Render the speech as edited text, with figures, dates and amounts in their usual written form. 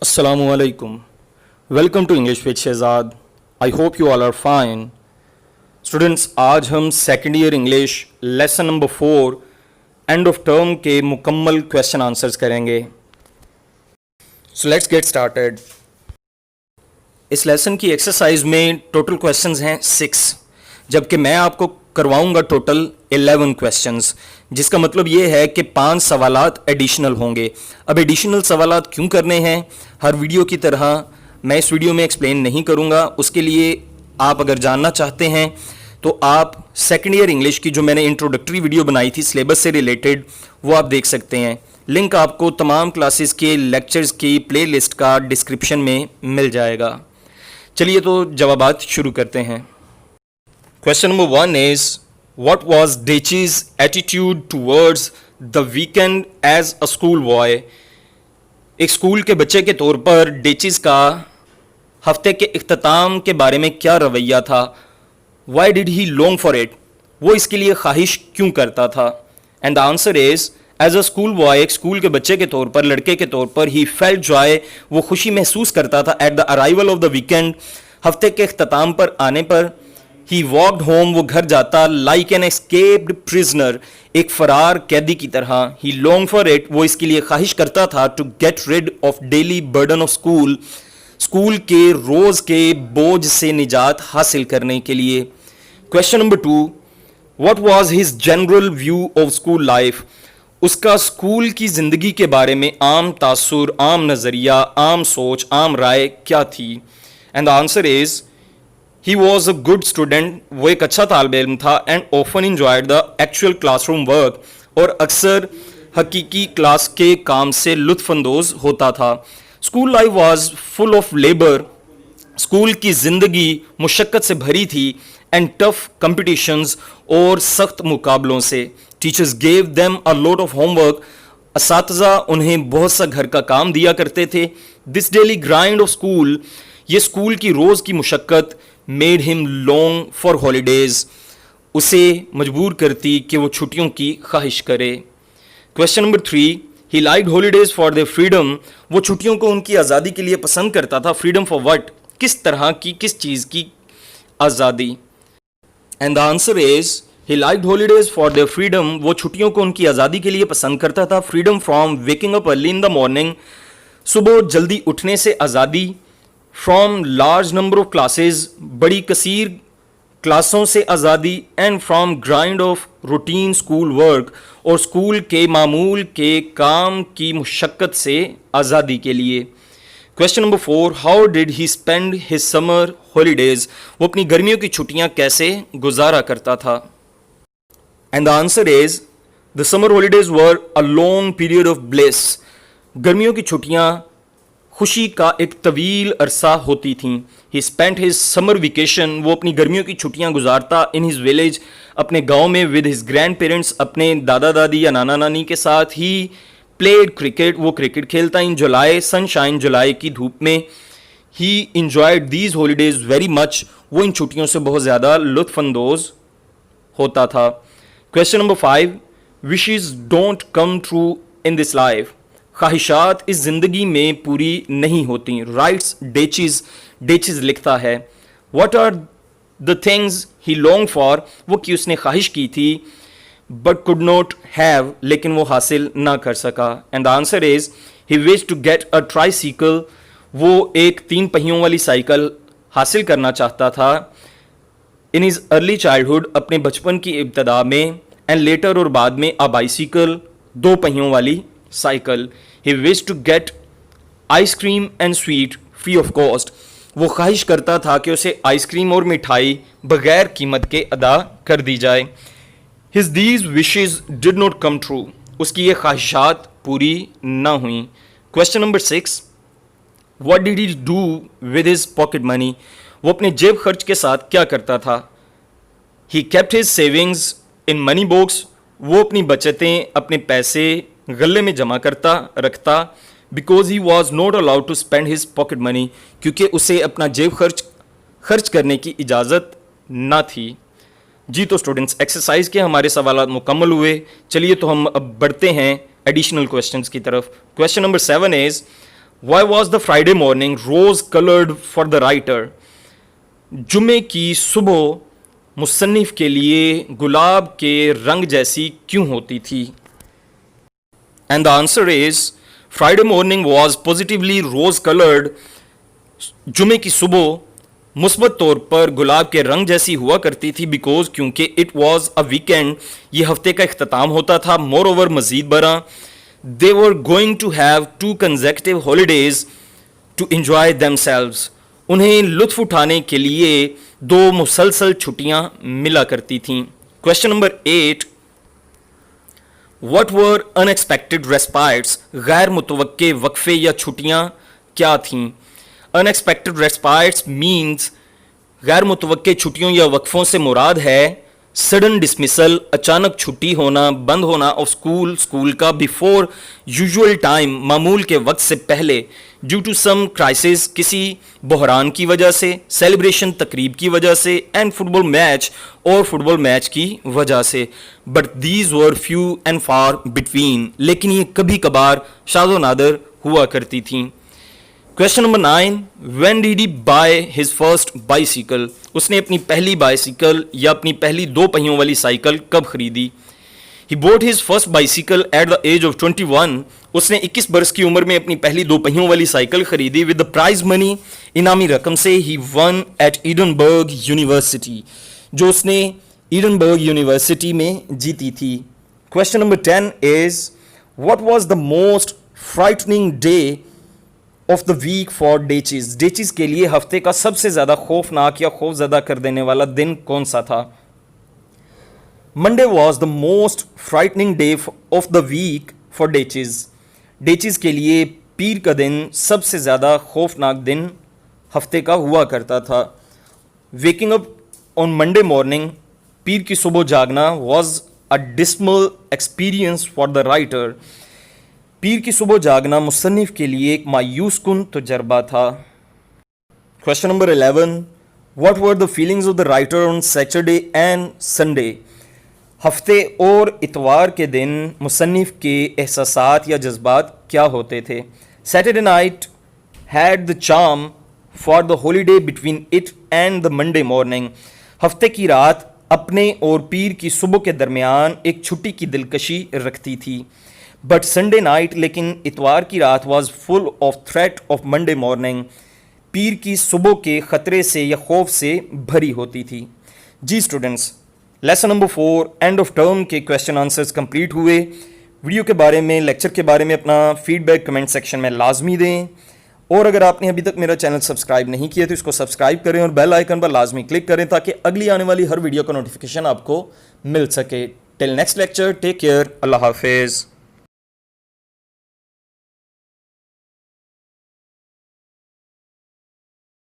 Assalamu alaikum. Welcome to English with Shehzad. I hope you all are fine. Students, आज हम second year English lesson number 4 end of term के मुकम्मल question answers करेंगे. So let's get started. इस lesson की exercise में total questions हैं 6, जबकि मैं आपको करवाऊंगा टोटल 11 क्वेश्चंस, जिसका मतलब ये है कि 5 सवालात एडिशनल होंगे. अब एडिशनल सवालात क्यों करने हैं, हर वीडियो की तरह मैं इस वीडियो में एक्सप्लेन नहीं करूंगा. उसके लिए आप अगर जानना चाहते हैं तो आप सेकेंड ईयर इंग्लिश की जो मैंने इंट्रोडक्टरी वीडियो बनाई थी सिलेबस से रिलेटेड, वो आप देख सकते हैं. लिंक आपको तमाम क्लासेस के लेक्चर्स की प्ले लिस्ट का डिस्क्रिप्शन में मिल जाएगा. चलिए तो जवाबात शुरू करते हैं. Question number 1 is, what was Dechi's attitude towards the weekend as a school boy? एक स्कूल के बच्चे के तौर पर डेचिस का हफ्ते के इख्तिताम के बारे में क्या रवैया था? Why did he long for it? वो इसके लिए ख्वाहिश क्यों करता था? And the answer is, as a school boy, एक स्कूल के बच्चे के तौर पर, लड़के के तौर पर, he felt joy, वो खुशी महसूस करता था at the arrival of the weekend, हफ्ते के इख्तिताम पर आने पर. He walked home, वो घर जाता like an escaped prisoner, एक फरार कैदी की तरह. He longed for it, वो इसके लिए ख्वाहिश करता था to get rid of daily burden of school, school के रोज़ के बोझ से निजात हासिल करने के लिए. Question number 2, what was his general view of school life? उसका स्कूल की ज़िंदगी के बारे में आम तासुर, आम नज़रिया, आम सोच, आम राय क्या थी? And the answer is, he was a good student, वो एक अच्छा तालिब इल्म था, and often enjoyed the actual classroom work, और अक्सर हकीकी क्लास के काम से लुत्फ़अंदोज़ होता था. School life was full of labor, school की ज़िंदगी मुशक्क़त से भरी थी, and tough competitions, और सख्त मुकाबलों से. Teachers gave them a lot of homework, असातिज़ा उन्हें बहुत सा घर का काम दिया करते थे. This daily grind of school, ये स्कूल की रोज़ की मुशक्क़त made him long for holidays, उसे मजबूर करती कि वो छुट्टियों की ख्वाहिश करे. Question number 3, he liked holidays for their freedom, वो छुट्टियों को उनकी आज़ादी के लिए पसंद करता था. Freedom for what? किस तरह की, किस चीज़ की आज़ादी? And the answer is, he liked holidays for their freedom, वो छुट्टियों को उनकी आज़ादी के लिए पसंद करता था. Freedom from waking up early in the morning, सुबह जल्दी उठने से आज़ादी. From large number of classes, बड़ी कसीर क्लासों से आज़ादी. And from grind of routine school work, और स्कूल के मामूल के काम की मुशक्क़त से आज़ादी के लिए. Question number 4, how did he spend his summer holidays? वो अपनी गर्मियों की छुट्टियां कैसे गुजारा करता था? And the answer is, the summer holidays were a long period of bliss. गर्मियों की छुट्टियां खुशी का एक तवील अरसा होती थीं. He spent his summer vacation, वो अपनी गर्मियों की छुट्टियां गुजारता in his village, अपने गांव में, with his grandparents, अपने दादा दादी या नाना नानी के साथ. He played cricket, वो क्रिकेट खेलता. in July sunshine, जुलाई की धूप में. He enjoyed these holidays very much, वो इन छुट्टियों से बहुत ज़्यादा लुत्फ़अंदोज़ होता था. Question number 5, wishes don't come true in this life, ख्वाहिशात इस ज़िंदगी में पूरी नहीं होती. राइट्स डेचिस लिखता है. What are the things he longed for, वो कि उसने ख्वाहिश की थी, but could not have, लेकिन वो हासिल ना कर सका. And the answer is, he wished to get a tricycle, वो एक 3 पहियों वाली साइकिल हासिल करना चाहता था. In his early childhood, अपने बचपन की इब्तदा में, and later, और बाद में, a bicycle, 2 पहियों वाली cycle. He wished to get ice cream and sweet free of cost, वो ख्वाहिश करता था कि उसे आइसक्रीम और मिठाई बगैर कीमत के अदा कर दी जाए. His these wishes did not come true, उसकी ये ख्वाहिशात पूरी ना हुई. Question number 6, what did he do with his pocket money, वो अपने जेब खर्च के साथ क्या करता था? He kept his savings in money box, वो अपनी बचतें, अपने पैसे गले में जमा करता, रखता. Because he was not allowed to spend his pocket money, क्योंकि उसे अपना जेब खर्च करने की इजाज़त ना थी. जी तो स्टूडेंट्स, एक्सरसाइज के हमारे सवालात मुकम्मल हुए. चलिए तो हम अब बढ़ते हैं एडिशनल क्वेश्चंस की तरफ. Question number 7 is, Why was the Friday morning rose colored for the writer? जुमे की सुबह मुसन्निफ के लिए गुलाब के रंग जैसी क्यों होती थी? And the answer is Friday morning was positively rose colored. जुमे की सुबह मुस्बत तौर पर गुलाब के रंग जैसी हुआ करती थी बिकॉज क्योंकि इट वॉज अ वीकेंड, ये हफ्ते का इख्तिताम होता था. मोर ओवर मजीद बरा they were going to have 2 consecutive holidays to enjoy themselves. उन्हें लुत्फ उठाने के लिए 2 मुसलसल छुट्टियां मिला करती थीं. Question number 8, what were unexpected respites? गैर मुतवक्के वक्फे या छुट्टियां क्या थीं? अनएक्सपेक्टेड रेस्पाइट्स मीन्स गैर मुतवक्के छुट्टियों या वक्फों से मुराद है सडन डिसमिसल, अचानक छुट्टी होना, बंद होना ऑफ स्कूल का बिफोर यूजुअल टाइम, मामूल के वक्त से पहले, ड्यू टू सम क्राइसिस, किसी बहरान की वजह से, सेलिब्रेशन तकरीब की वजह से, एंड फुटबॉल मैच और फुटबॉल मैच की वजह से. But these were few and far between, लेकिन ये कभी कभार शादो नादर हुआ करती थीं. Question number 9, when did he by his first bicycle? उसने अपनी पहली बाइसिकल या अपनी पहली 2 पहियों वाली साइकिल कब खरीदी? He bought his first bicycle at the age of 21. उसने 21 बरस की उम्र में अपनी पहली 2 पहियों वाली साइकिल खरीदी विद द प्राइज मनी, इनामी रकम से he won at Edinburgh University, जो उसने एडिनबर्ग यूनिवर्सिटी में जीती थी. Question number 10 is what was the most frightening day of the week for डेचीज? डेचीज के लिए हफ्ते का सबसे ज्यादा खौफनाक या खौफजदा कर देने वाला दिन कौन सा था? Monday was the most frightening day of the week for डेचीज. डेचीज के लिए पीर का दिन सबसे ज्यादा खौफनाक दिन हफ्ते का हुआ करता था. Waking up on Monday morning, पीर की सुबह जागना was a dismal experience for the writer. पीर की सुबह जागना मुसन्निफ के लिए एक मायूस कुन तजर्बा था. Question number 11, what were the feelings of the writer on Saturday and Sunday? हफ्ते और इतवार के दिन मुसन्निफ के एहसासात या जज्बात क्या होते थे? Saturday night had the charm for the holiday between it and the Monday morning. हफ्ते की रात अपने और पीर की सुबह के दरमियान एक छुट्टी की दिलकशी रखती थी. बट संडे नाइट, लेकिन इतवार की रात was full of threat of Monday morning, पीर की सुबह के ख़तरे से या खौफ से भरी होती थी. जी students, lesson number 4 end of term के क्वेश्चन आंसर्स कंप्लीट हुए. वीडियो के बारे में, लेक्चर के बारे में अपना फीडबैक कमेंट सेक्शन में लाजमी दें. और अगर आपने अभी तक मेरा चैनल सब्सक्राइब नहीं किया तो इसको सब्सक्राइब करें और बेल आइकन पर लाजमी क्लिक करें ताकि अगली आने वाली हर वीडियो का नोटिफिकेशन आपको मिल सके. Till next lecture, take care, अल्लाह हाफिज़.